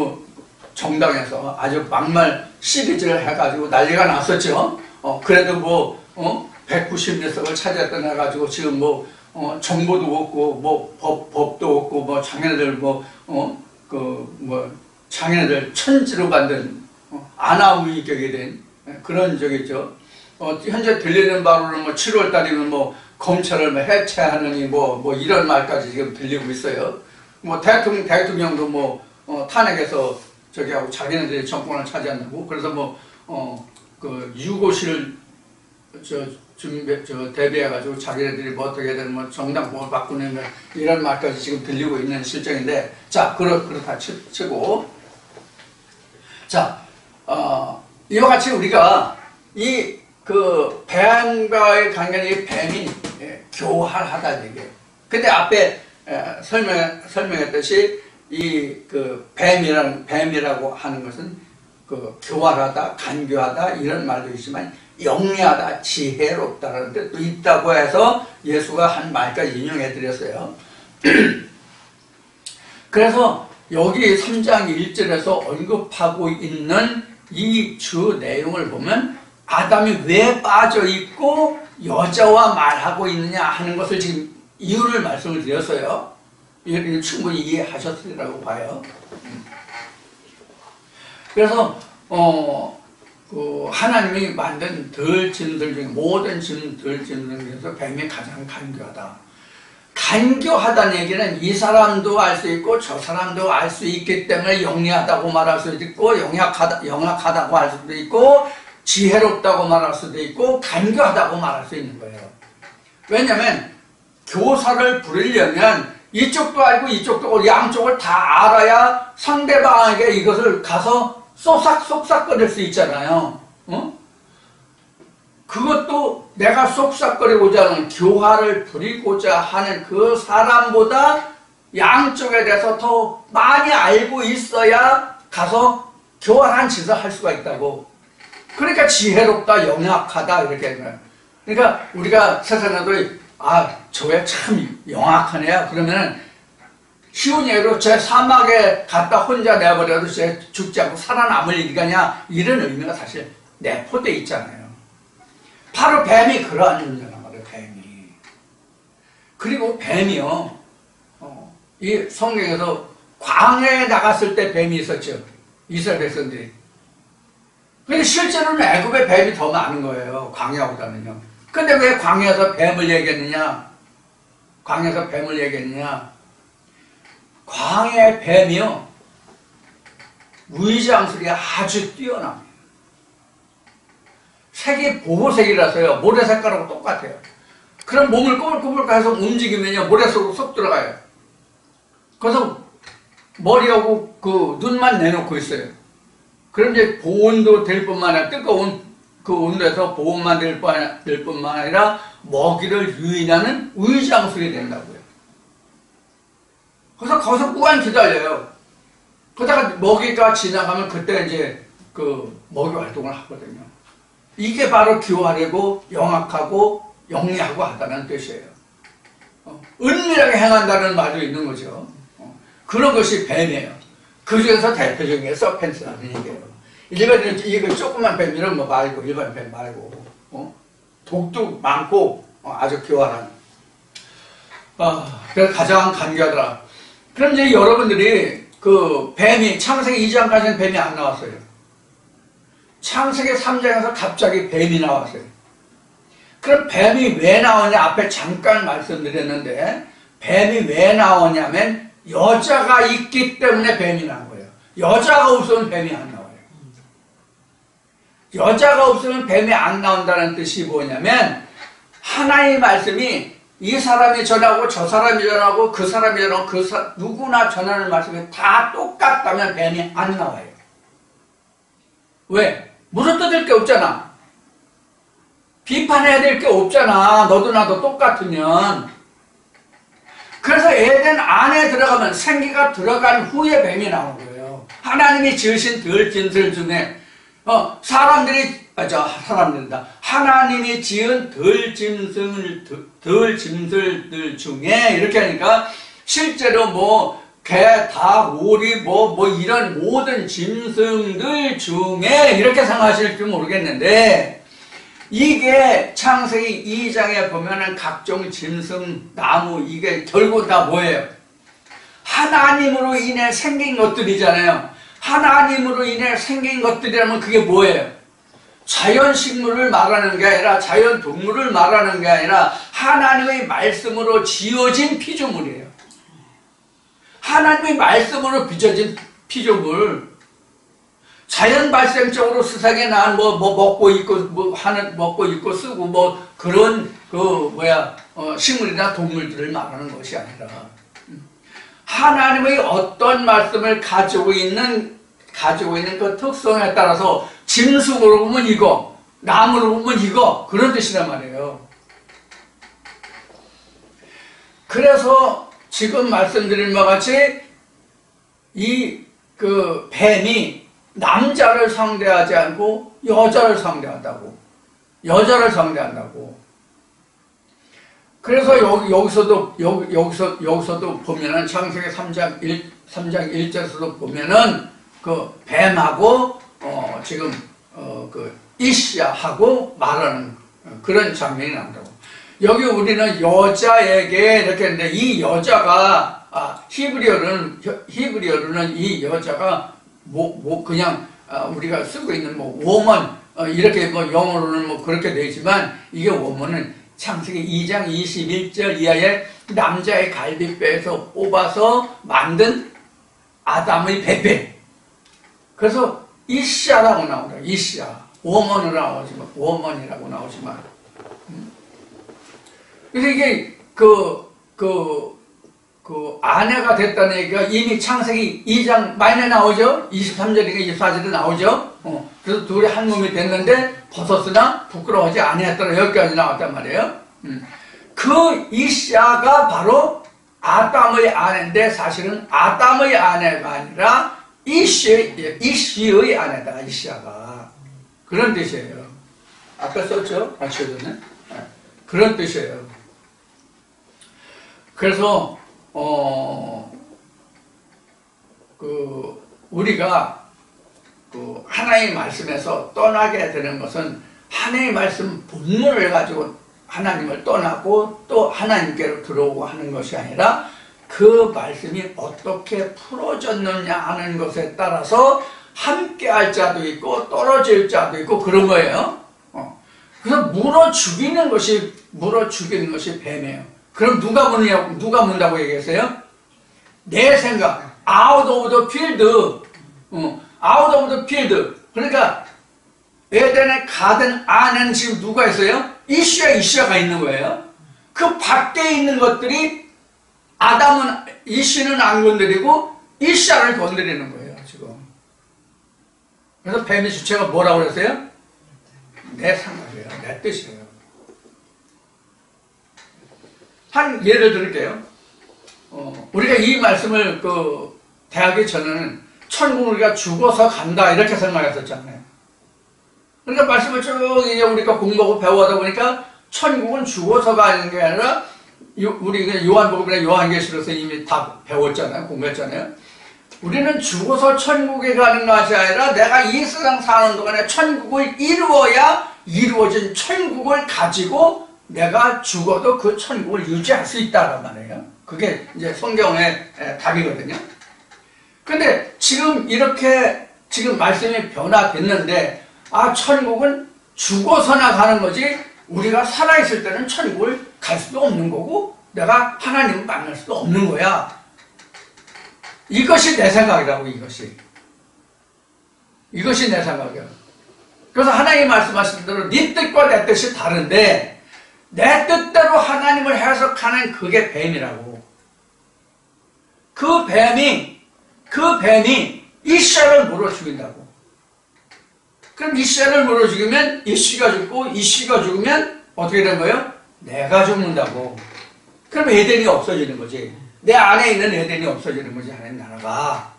정당에서 아주 막말 시리즈를 해가지고 난리가 났었죠. 그래도 190몇 석을 차지했던 해가지고 지금 정보도 없고 법도 없고 장애인들 장애인들 천지로 만든 아나무인격이 된 그런 적이죠. 현재 들리는 바로는 7월 달이면 검찰을 해체하느니 이런 말까지 지금 들리고 있어요. 대통령도 탄핵해서 하고 자기네들이 정권을 차지한다고. 그래서 유고시를 대비해가지고 자기네들이 어떻게 되면 정당법을 바꾸는 이런 말까지 지금 들리고 있는 실정인데, 자, 그렇다 치고, 자, 이와 같이 우리가 뱀과의 관계는 뱀이 교활하다는 얘기예요. 근데 앞에 설명했듯이 뱀이라고 하는 것은 교활하다, 간교하다 이런 말도 있지만 영리하다, 지혜롭다라는 뜻도 있다고 해서 예수가 한 말까지 인용해 드렸어요. 그래서 여기 3장 1절에서 언급하고 있는 이 주 내용을 보면 아담이 왜 빠져 있고 여자와 말하고 있느냐 하는 것을 지금 이유를 말씀을 드렸어요. 충분히 이해하셨으리라고 봐요. 그래서 하나님이 만든 들짐승들 중에 모든 들짐승 중에서 뱀이 가장 간교하다. 간교하다는 얘기는 이 사람도 알 수 있고 저 사람도 알 수 있기 때문에 영리하다고 말할 수도 있고 영악하다고 할 수도 있고 지혜롭다고 말할 수도 있고 간교하다고 말할 수 있는 거예요. 왜냐하면 교사를 부리려면 이쪽도 알고 이쪽도 알고 양쪽을 다 알아야 상대방에게 이것을 가서 쏙삭거릴 수 있잖아요. 그것도 내가 쏙삭거리고자 하는 교화를 부리고자 하는 그 사람보다 양쪽에 대해서 더 많이 알고 있어야 가서 교활한 짓을 할 수가 있다고. 그러니까 지혜롭다, 영악하다 이렇게 그러니까 우리가 세상에도 저애 참 영악한 애야. 그러면 쉬운 예로 제 사막에 갔다 혼자 내버려도 제 죽지 않고 살아남을 일이가냐 이런 의미가 사실 내포되어 있잖아요. 바로 뱀이 그러한 의미란 말이에요. 뱀이. 그리고 뱀이요. 이 성경에서 광야에 나갔을 때 뱀이 있었죠. 이스라엘 백성들이. 근데 실제로는 애굽에 뱀이 더 많은 거예요. 광야보다는요. 근데 왜 광야에서 뱀을 얘기했느냐? 광야에서 뱀을 얘기했느냐? 광야의 뱀이요. 위장술이 아주 뛰어납니다. 색이 보호색이라서요. 모래 색깔하고 똑같아요. 그럼 몸을 꼬불꼬불 해서 움직이면요. 모래 속으로 쏙 들어가요. 그래서 머리하고 그 눈만 내놓고 있어요. 그럼 이제 보온도 될 뿐만 아니라 뜨거운 그 온도에서 보온만 될 뿐만 아니라 먹이를 유인하는 위장술이 된다고요. 그래서 거기서 무한 기다려요. 그러다가 먹이가 지나가면 그때 이제 그 먹이 활동을 하거든요. 이게 바로 교활하고 영악하고 영리하고 하다는 뜻이에요. 은밀하게 행한다는 말도 있는 거죠. 그런 것이 뱀이에요. 그 중에서 대표적인 게 서펜트라는 얘기예요. 일반 이거 조그만 뱀 이런 거 말고 일반 뱀 말고 독도 많고 아주 교활한. 그래서 가장 간교하더라. 그럼 이제 여러분들이 그 뱀이 창세기 2장까지는 뱀이 안 나왔어요. 창세기 3장에서 갑자기 뱀이 나왔어요. 그럼 뱀이 왜 나오냐? 앞에 잠깐 말씀드렸는데 뱀이 왜 나오냐면 여자가 있기 때문에 뱀이 나온 거예요. 여자가 없으면 뱀이 안 나와요. 여자가 없으면 뱀이 안 나온다는 뜻이 뭐냐면 하나님의 말씀이 이 사람이 전하고 저 사람이 전하고 그 사람이 전하고 누구나 전하는 말씀이 다 똑같다면 뱀이 안 나와요. 왜? 물어뜯을 게 없잖아. 비판해야 될 게 없잖아. 너도 나도 똑같으면. 그래서 에덴 안에 들어가면 생기가 들어간 후에 뱀이 나온 거예요. 하나님이 지으신 들짐승 중에 사람들이다. 하나님이 지은 들짐승들 중에 이렇게 하니까 실제로 뭐 개, 닭, 오리 뭐 이런 모든 짐승들 중에 이렇게 생각하실지 모르겠는데 이게 창세기 2장에 보면은 각종 짐승, 나무 이게 결국 다 뭐예요? 하나님으로 인해 생긴 것들이잖아요. 하나님으로 인해 생긴 것들이라면 그게 뭐예요? 자연식물을 말하는 게 아니라 자연동물을 말하는 게 아니라 하나님의 말씀으로 지어진 피조물이에요. 하나님의 말씀으로 빚어진 피조물. 자연 발생적으로 세상에 난 먹고 있고 먹고 있고 쓰고 그런 식물이나 동물들을 말하는 것이 아니라 하나님의 어떤 말씀을 가지고 있는 그 특성에 따라서 짐승으로 보면 이거, 나무로 보면 이거 그런 뜻이란 말이에요. 그래서 지금 말씀드린 바와 같이 그 뱀이 남자를 상대하지 않고 여자를 상대한다고. 그래서 여기서도 보면은 창세기 3장 1절에서도 보면은 그 뱀하고 지금 그 이시야하고 말하는 그런 장면이 나온다고. 여기 우리는 여자에게 이렇게 했는데 이 여자가 히브리어로는 이 여자가 그냥 우리가 쓰고 있는 woman 이렇게 영어로는 그렇게 되지만 이게 woman은 창세기 2장 21절 이하에 남자의 갈비뼈에서 뽑아서 만든 아담의 배배. 그래서 이시아라고 나온다. 이시아. woman이라고 나오지만. 그래서 이게 아내가 됐다는 얘기가 이미 창세기 2장 말에 나오죠? 23절인가 24절에 나오죠? 그래서 둘이 한 몸이 됐는데 벗었으나 부끄러워하지 아니했더라. 여기까지 나왔단 말이에요. 그 이시아가 바로 아담의 아내인데 사실은 아담의 아내가 아니라 이시의 아내다. 이시아가. 그런 뜻이에요. 아까 썼죠? 맞춰줬네. 그런 뜻이에요. 그래서 우리가 하나님의 말씀에서 떠나게 되는 것은 하나님의 말씀 본문을 가지고 하나님을 떠나고 또 하나님께로 들어오고 하는 것이 아니라 그 말씀이 어떻게 풀어졌느냐 하는 것에 따라서 함께 할 자도 있고 떨어질 자도 있고 그런 거예요. 그래서 물어 죽이는 것이 뱀이에요. 그럼 누가 문다고 얘기했어요? 내 생각, out of the field, out of the field. 그러니까 에덴의 가든 안에는 지금 누가 있어요? 이시아가 있는 거예요. 그 밖에 있는 것들이 이시는 안 건드리고 이시아를 건드리는 거예요, 지금. 그래서 뱀의 주체가 뭐라고 그랬어요? 내 생각이에요. 내 뜻이에요. 한 예를 들을게요. 우리가 이 말씀을 대하기 전에는 천국을 우리가 죽어서 간다 이렇게 생각했었잖아요. 그러니까 말씀을 쭉 이제 우리가 공부하고 배워하다 보니까 천국은 죽어서 가는 게 아니라 우리 요한복음이나 요한계시록에서 이미 다 배웠잖아요. 공부했잖아요. 우리는 죽어서 천국에 가는 것이 아니라 내가 이 세상 사는 동안에 천국을 이루어야 이루어진 천국을 가지고 내가 죽어도 그 천국을 유지할 수 있다는 말이에요. 그게 이제 성경의 답이거든요. 근데 지금 이렇게 말씀이 변화됐는데 천국은 죽어서나 가는 거지 우리가 살아있을 때는 천국을 갈 수도 없는 거고 내가 하나님을 만날 수도 없는 거야. 이것이 내 생각이라고. 이것이 내 생각이야. 그래서 하나님이 말씀하신 대로 네 뜻과 내 뜻이 다른데 내 뜻대로 하나님을 해석하는 그게 뱀이라고. 그 뱀이 이시아를 물어 죽인다고. 그럼 이시아를 물어 죽이면 이시가 죽고 이시가 죽으면 어떻게 된 거예요? 내가 죽는다고. 그럼 에덴이 없어지는 거지. 내 안에 있는 에덴이 없어지는 거지, 하나님 나라가.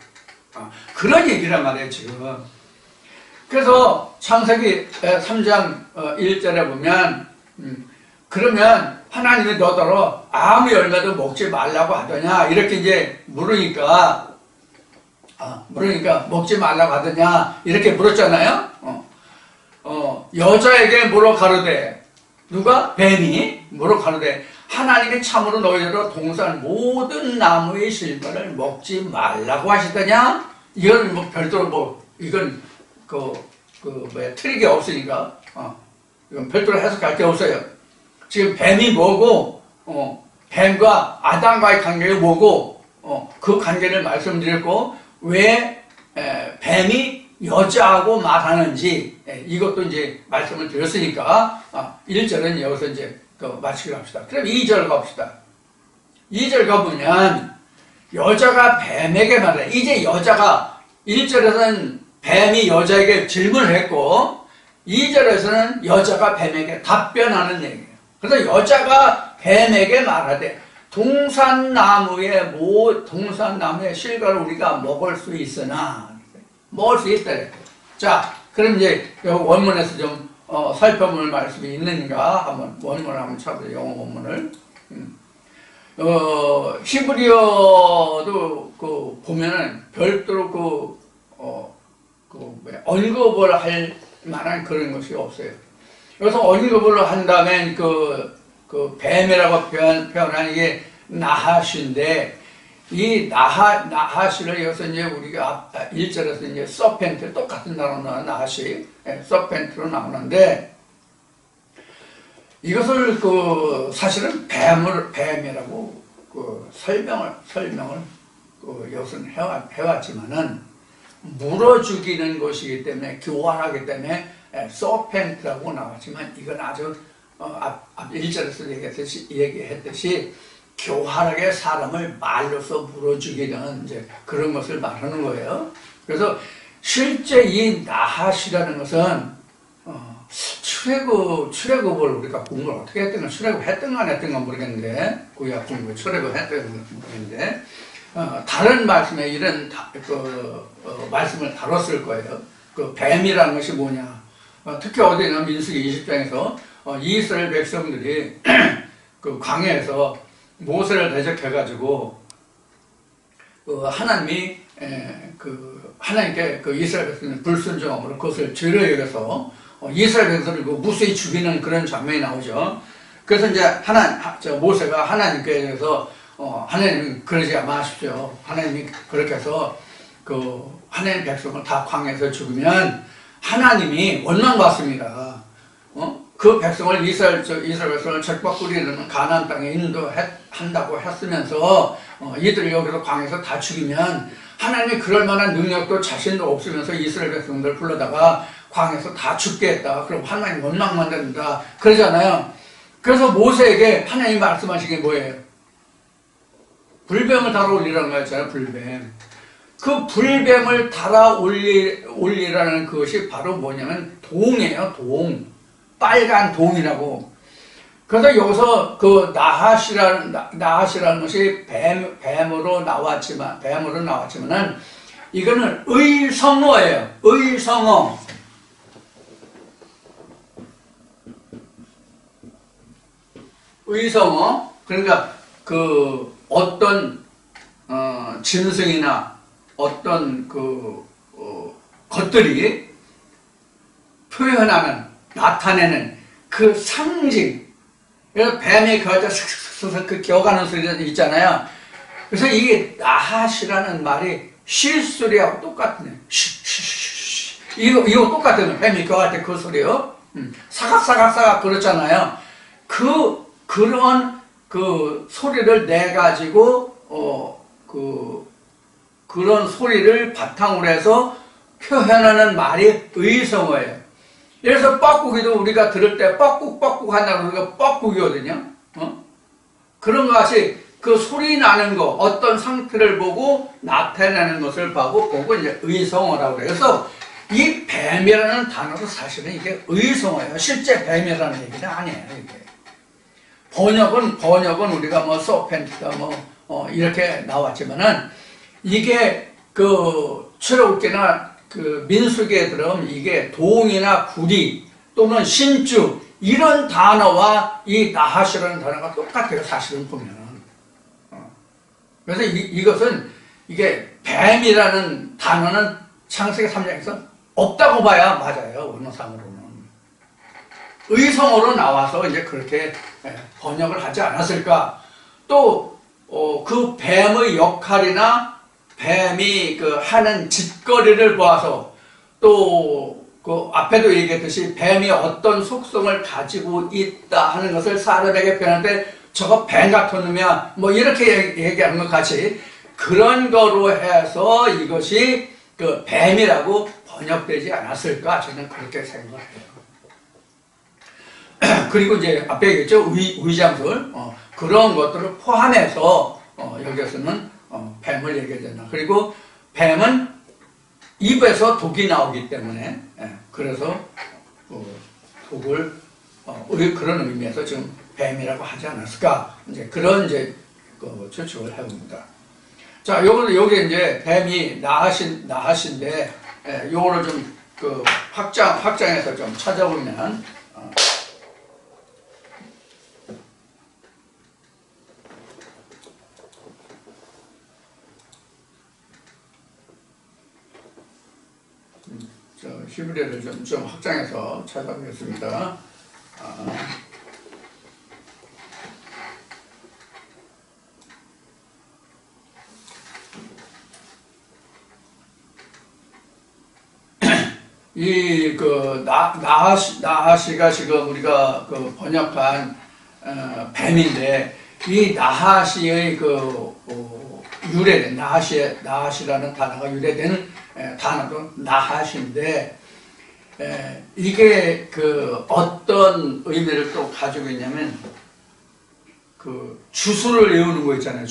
그런 얘기란 말이에요, 지금. 그래서 창세기 3장 1절에 보면 그러면 하나님이 너더러 아무 열매도 먹지 말라고 하더냐 이렇게 이제 물으니까 먹지 말라고 하더냐 이렇게 물었잖아요. 여자에게 물어 가로되 누가? 뱀이 물어 가로되 하나님이 참으로 너희로 동산 모든 나무의 실과를 먹지 말라고 하시더냐? 이건 뭐 별도로 이건 트릭이 없으니까 이건 별도로 해석할 게 없어요. 지금 뱀이 뭐고 뱀과 아담과의 관계가 뭐고 그 관계를 말씀드렸고 왜 뱀이 여자하고 말하는지 이것도 이제 말씀을 드렸으니까 1절은 여기서 이제 마치기로 합시다. 그럼 2절 갑시다. 2절 가보면 여자가 뱀에게 말해. 이제 여자가 1절에서는 뱀이 여자에게 질문을 했고 2절에서는 여자가 뱀에게 답변하는 얘기예요. 그래서 여자가 뱀에게 말하되 동산나무의 실과를 우리가 먹을 수 있으나 먹을 수 있다. 자, 그럼 이제 원문에서 좀 살펴볼 말씀이 있는가 한번 원문을 한번 찾아보세요. 영어 원문을. 히브리어도 보면은 별도로 언급을 할 만한 그런 것이 없어요. 그래서 언급을 한다면 뱀이라고 표현한 이게 나하시인데 이 나하시를 여기서 이제 우리가 1절에서 이제 서펜트 똑같은 단어로 나하시 서펜트로 나오는데 이것을 사실은 뱀이라고 설명을 여기서는 해왔지만은 물어 죽이는 것이기 때문에 교환하기 때문에 서펜트라고 나왔지만 이건 아주 앞 1절에서 얘기했듯이 교활하게 사람을 말로서 물어 죽이는 이제 그런 것을 말하는 거예요. 그래서 실제 이 나하시라는 것은 출애굽을 우리가 공부를 어떻게 했던가 출애굽했던가 안 했던가 모르겠는데 구약 공부 출애굽했던가 모르겠는데 다른 말씀에 이런 말씀을 다뤘을 거예요. 뱀이라는 것이 뭐냐? 특히 어디나 민수기 20장에서 이스라엘 백성들이 그 광야에서 모세를 대적해가지고 하나님이 하나님께 그 이스라엘 백성들 불순종함으로 그것을 죄로 여겨서 이스라엘 백성들을 무수히 죽이는 그런 장면이 나오죠. 그래서 이제 모세가 하나님께 대해서 하나님 그러지 마십시오. 하나님이 그렇게 해서 하나님 백성을 다 광야에서 죽으면 하나님이 원망받습니다. 그 백성을 이스라엘 백성을 적박구리 이르는 가나안 땅에 인도한다고 했으면서 이들을 여기서 광야에서 다 죽이면 하나님이 그럴 만한 능력도 자신도 없으면서 이스라엘 백성들 불러다가 광야에서 다 죽게 했다. 그럼 하나님 원망만 된다. 그러잖아요. 그래서 모세에게 하나님이 말씀하신 게 뭐예요? 불뱀을 달아 올리라는 거였잖아요. 불뱀. 그 불뱀을 달아 올리라는 것이 바로 뭐냐면 동이에요. 동. 빨간 동이라고. 그래서 여기서 그 나핫이라는 것이 뱀으로 나왔지만은 이거는 의성어예요. 의성어. 의성어. 그러니까 그 어떤 짐승이나 어떤 것들이 표현하는, 나타내는 그 상징. 그래서 뱀이 그어져 슥슥슥 그 기어가는 소리가 있잖아요. 그래서 이게 나핫이라는 말이 실소리하고 똑같네. 이거 똑같아요. 뱀이 기어갈 때 그 소리요. 사각사각사각 그렇잖아요. 그런 그 소리를 내가지고, 그런 소리를 바탕으로 해서 표현하는 말이 의성어예요. 예를 들어서 뻐꾸기도 우리가 들을 때 뻐꾹뻐꾹 한다고 우리가 뻐꾸기거든요. 그런 것 같이 그 소리 나는 거, 어떤 상태를 보고 나타내는 것을 보고 이제 의성어라고 그래요. 그래서 이 뱀이라는 단어도 사실은 이게 의성어예요. 실제 뱀이라는 얘기는 아니에요, 이게. 번역은 우리가 뭐 서펜트다 이렇게 나왔지만은 이게 그 출애굽기나 그 민수기에 들어오면 이게 동이나 구리 또는 신주 이런 단어와 이 나핫이라는 단어가 똑같아요. 사실은 보면은. 그래서 이것은 이게 뱀이라는 단어는 창세기 3장에서 없다고 봐야 맞아요. 원어상으로는. 의성어로 나와서 이제 그렇게 번역을 하지 않았을까. 또 그 뱀의 역할이나 뱀이 그 하는 짓거리를 보아서 또 그 앞에도 얘기했듯이 뱀이 어떤 속성을 가지고 있다 하는 것을 사람에게 표현할 때 저거 뱀 같은 놈이야 뭐 이렇게 얘기하는 것 같이 그런 거로 해서 이것이 그 뱀이라고 번역되지 않았을까 저는 그렇게 생각해요. 그리고 이제 앞에 얘기했죠. 위장술 그런 것들을 포함해서 여기서는 뱀을 얘기해야 된다. 그리고 뱀은 입에서 독이 나오기 때문에 그래서 독을 그런 의미에서 지금 뱀이라고 하지 않았을까 이제 그런 이제 추측을 해봅니다. 자, 요게 이제 뱀이 나핫인데 요거를 좀 확장해서 좀 찾아보면. 히브리어를 좀 확장해서 찾아보겠습니다. 나핫이가 지금 우리가 번역한 뱀인데 이 나핫의 유래된 나핫이라는 단어가 유래된 단어도 나핫인데 이게 어떤 의미를 또 가지고 있냐면 주술을 외우는 거 있잖아요.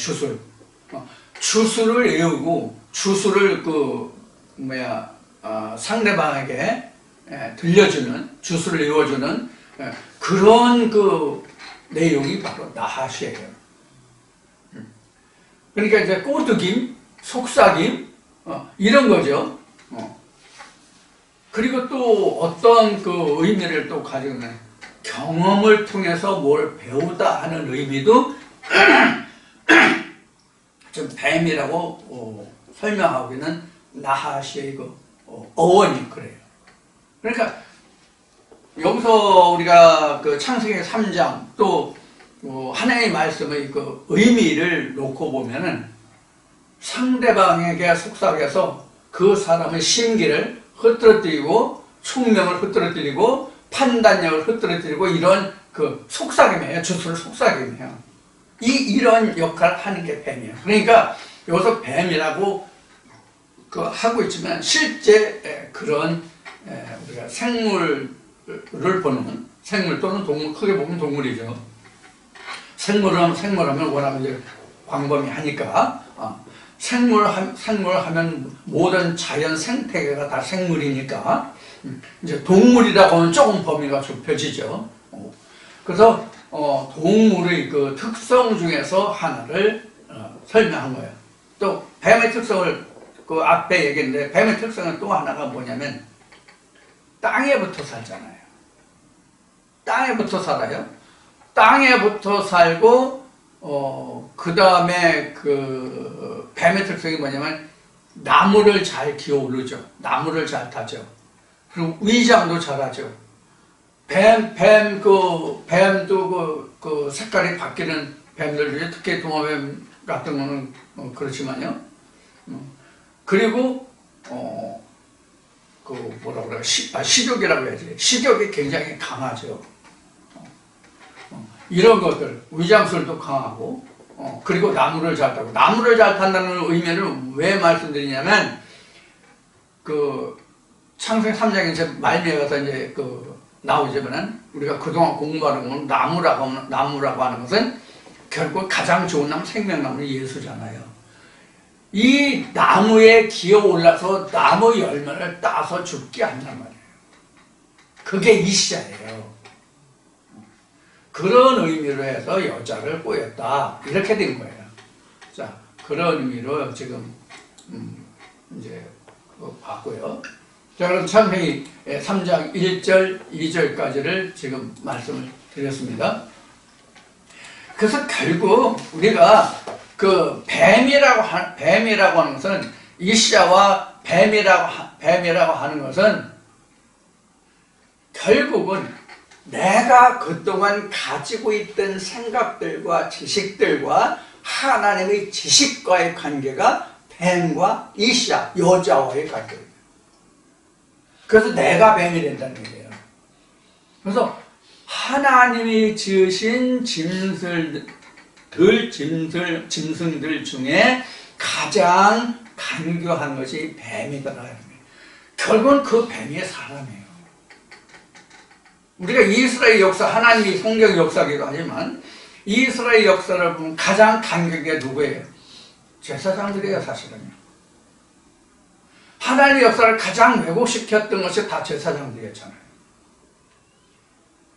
주술을 외우고 주술을 상대방에게 들려주는 주술을 외워주는 그런 내용이 바로 나핫이에요. 그러니까 이제 꼬드김, 속삭임 이런 거죠. 그리고 또 어떤 의미를 또 가지고 있는 경험을 통해서 뭘 배우다 하는 의미도 좀 뱀이라고 설명하기는 나하시의 그 어원이 그래요. 그러니까 여기서 우리가 그 창세기 3장 또 하나님의 말씀의 그 의미를 놓고 보면은 상대방에게 속삭여서 그 사람의 심기를 흐트러뜨리고 총명을 흐트러뜨리고 판단력을 흐트러뜨리고 이런 그 속삭임이에요. 주술을 속삭임이에요. 이런 역할을 하는 게 뱀이에요. 그러니까 여기서 뱀이라고 그 하고 있지만 실제 그런 우리가 생물을 보는 생물 또는 동물, 크게 보면 동물이죠. 생물하면 원하면 이제 광범위하니까 생물하면 모든 자연 생태계가 다 생물이니까 이제 동물이라고 하면 조금 범위가 좁혀지죠. 그래서 동물의 그 특성 중에서 하나를 설명한 거예요. 또 뱀의 특성을 그 앞에 얘기했는데 뱀의 특성은 또 하나가 뭐냐면 땅에 붙어 살잖아요. 땅에 붙어 살아요. 땅에 붙어 살고 그 다음에 그 뱀의 특성이 뭐냐면 나무를 잘 기어오르죠. 나무를 잘 타죠. 그리고 위장도 잘하죠. 뱀도 그 색깔이 바뀌는 뱀들 중에 특히 도마뱀 같은 거는 그렇지만요. 그리고 그 뭐라 그래요? 식욕이라고 해야지. 식욕이 굉장히 강하죠. 이런 것들 위장술도 강하고 그리고 나무를 잘 타고 나무를 잘 탄다는 의미를 왜 말씀드리냐면 그 창세기 3장에서 말미에 가서 이제 그 나오지만은 우리가 그동안 공부하는 건 나무라고 하는 것은 결국 가장 좋은 나무 생명나무는 예수잖아요. 이 나무에 기어 올라서 나무 열매를 따서 죽게 한단 말이에요. 그게 이시야예요. 그런 의미로 해서 여자를 꼬였다 이렇게 된 거예요. 자, 그런 의미로 지금 이제 봤고요. 자, 그럼 창세기 3장 1절, 2절까지를 지금 말씀을 드렸습니다. 그래서 결국 우리가 그 뱀이라고 하는 것은 이시야와 뱀이라고 하는 것은 결국은 내가 그동안 가지고 있던 생각들과 지식들과 하나님의 지식과의 관계가 뱀과 이시야, 여자와의 관계입니다. 그래서 내가 뱀이 된다는 얘기예요. 그래서 하나님이 지으신 짐승들 중에 가장 간교한 것이 뱀이더라. 결국은 그 뱀이 사람이에요. 우리가 이스라엘 역사, 하나님이 성경 역사기도 하지만 이스라엘 역사를 보면 가장 간격이 누구예요? 제사장들이에요, 사실은요. 하나님의 역사를 가장 왜곡시켰던 것이 다 제사장들이었잖아요.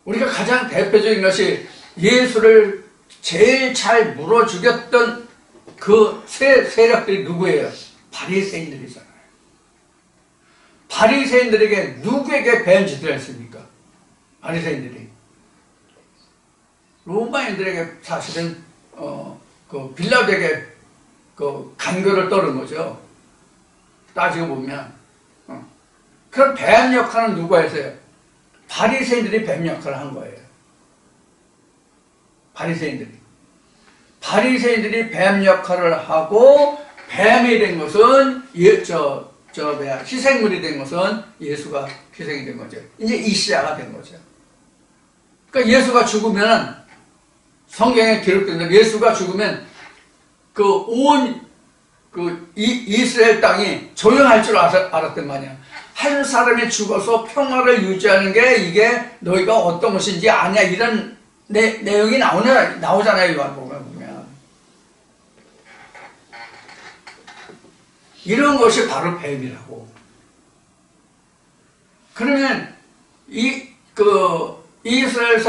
우리가 가장 대표적인 것이 예수를 제일 잘 물어 죽였던 그 세력들이 누구예요? 바리새인들이잖아요. 바리새인들에게 누구에게 배은 짓을 했습니까? 바리새인들이 로마인들에게 사실은 그 빌라도에게 그 간교를 떨은 거죠. 따지고 보면 그럼 뱀 역할은 누가 했어요? 바리새인들이 뱀 역할을 한 거예요. 바리새인들이 뱀 역할을 하고 뱀이 된 것은 희생물이 된 것은 예수가 희생이 된 거죠. 이제 이시야가 된 거죠. 그러니까 예수가 죽으면 성경에 기록된 대로 예수가 죽으면 이스라엘 땅이 조용할 줄 알았단 말이야. 한 사람이 죽어서 평화를 유지하는 게 이게 너희가 어떤 것인지 아냐 이런 내용이 나오잖아요. 요한복음에 보면 이런 것이 바로 뱀이라고. 그러면 이스라엘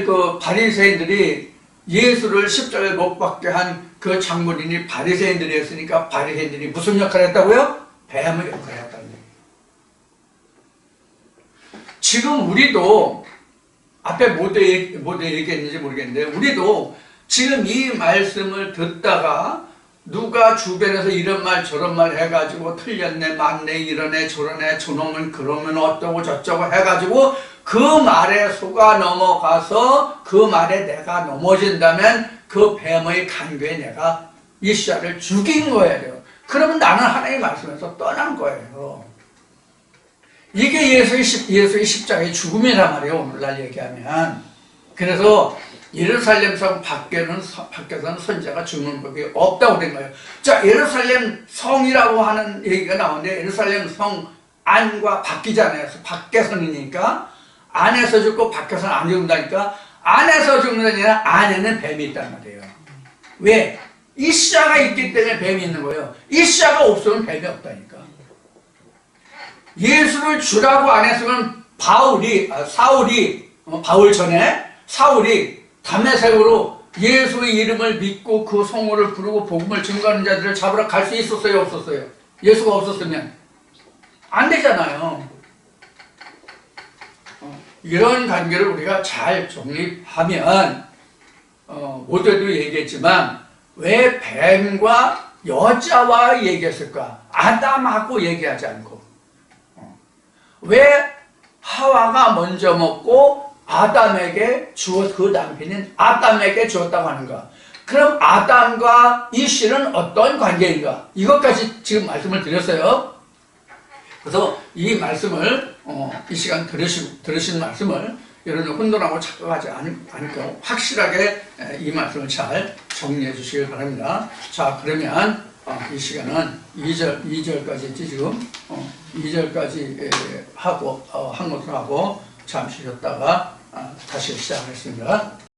그 바리새인들이 예수를 십자가에 못 박게 한 그 장본인이 바리새인들이었으니까 바리새인들이 무슨 역할을 했다고요? 뱀의 역할을 했다는 얘기예요. 지금 우리도 앞에 못 얘기했는지 모르겠는데 우리도 지금 이 말씀을 듣다가 누가 주변에서 이런 말 저런 말 해가지고 틀렸네 맞네 이러네 저러네 저놈은 그러면 어쩌고 저쩌고 해가지고 그 말에 속아 넘어가서 그 말에 내가 넘어진다면 그 뱀의 간교에 내가 이시야를 죽인 거예요. 그러면 나는 하나님의 말씀에서 떠난 거예요. 이게 예수의 십자가의 죽음이란 말이에요. 오늘날 얘기하면. 그래서 예루살렘 성 밖에서는 선지자가 죽는 법이 없다고 된 거예요. 자, 예루살렘 성이라고 하는 얘기가 나오는데 예루살렘 성 안과 밖이잖아요. 밖에서는이니까 안에서 죽고 밖에서는 안 죽는다니까 안에서 죽는 게 아니라 안에는 뱀이 있단 말이에요. 왜? 이시야가 있기 때문에 뱀이 있는 거예요. 이시야가 없으면 뱀이 없다니까. 예수를 주라고 안 했으면 바울 전에 사울이 담메색으로 예수의 이름을 믿고 그 성호를 부르고 복음을 증거하는 자들을 잡으러 갈 수 있었어요? 없었어요? 예수가 없었으면 안 되잖아요. 이런 관계를 우리가 잘 정립하면 모두에도 얘기했지만 왜 뱀과 여자와 얘기했을까? 아담하고 얘기하지 않고 왜 하와가 먼저 먹고 아담에게 그 남편인 아담에게 주었다고 하는가? 그럼 아담과 이씨는 어떤 관계인가? 이것까지 지금 말씀을 드렸어요. 그래서 이 말씀을 이 시간 들으신 말씀을 여러분 혼돈하고 착각하지 않고 확실하게 이 말씀을 잘 정리해 주시길 바랍니다. 자, 그러면 이 시간은 2절까지 지금 2절까지 하고 한 것으로 하고 잠시 쉬었다가 다시 시작하겠습니다.